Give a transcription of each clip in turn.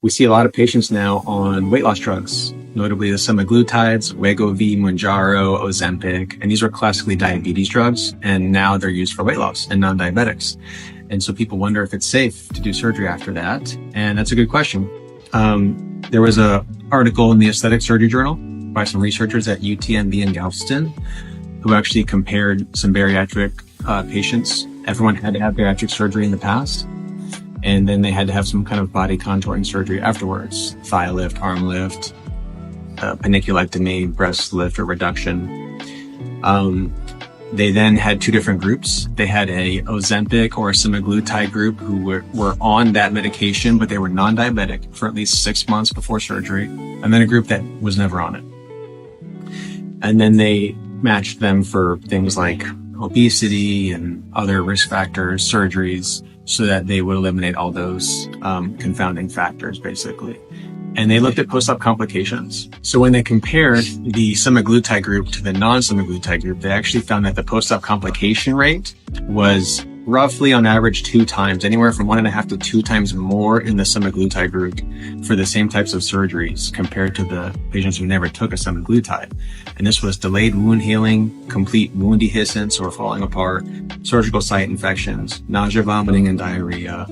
We see a lot of patients now on weight loss drugs, notably the semaglutides, Wegovy, Mounjaro, Ozempic, and these were classically diabetes drugs, and now they're used for weight loss in non-diabetics. And so people wonder if it's safe to do surgery after that, and that's a good question. There was an article in the Aesthetic Surgery Journal by some researchers at UTMB in Galveston who actually compared some bariatric patients. Everyone had to have bariatric surgery in the past, and then they had to have some kind of body contouring surgery afterwards. Thigh lift, arm lift, paniculectomy, breast lift or reduction. They then had two different groups. They had a Ozempic or a semaglutide group who were on that medication, but they were non-diabetic for at least 6 months before surgery, and then a group that was never on it. And then they matched them for things like obesity and other risk factors, surgeries, so that they would eliminate all those confounding factors, basically. And they looked at post-op complications. So when they compared the semaglutide group to the non-semaglutide group, they actually found that the post-op complication rate was roughly on average 2 times, anywhere from 1.5 to 2 times more in the semaglutide group for the same types of surgeries compared to the patients who never took a semaglutide. And this was delayed wound healing, complete wound dehiscence or falling apart, surgical site infections, nausea, vomiting, and diarrhea,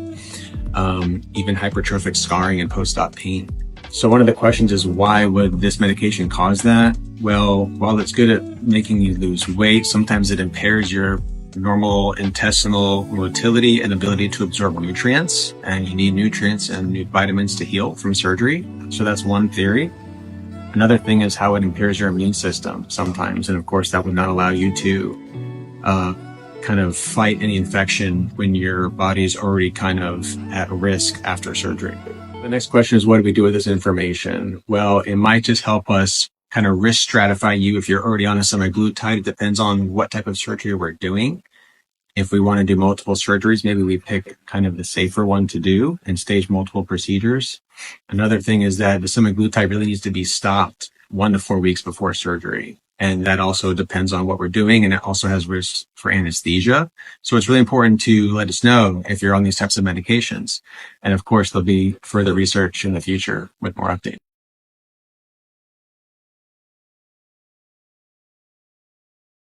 even hypertrophic scarring and post-op pain. So one of the questions is, why would this medication cause that? Well, while it's good at making you lose weight, sometimes it impairs your normal intestinal motility and ability to absorb nutrients, and you need nutrients and vitamins to heal from surgery. So that's one theory. Another thing is how it impairs your immune system sometimes, and of course that would not allow you to kind of fight any infection when your body's already kind of at risk after surgery. The next question is, what do we do with this information? Well, it might just help us kind of risk stratify you if you're already on a semaglutide. It depends on what type of surgery we're doing. If we want to do multiple surgeries, maybe we pick kind of the safer one to do and stage multiple procedures. Another thing is that the semaglutide really needs to be stopped 1 to 4 weeks before surgery. And that also depends on what we're doing, and it also has risks for anesthesia. So it's really important to let us know if you're on these types of medications. And of course, there'll be further research in the future with more updates.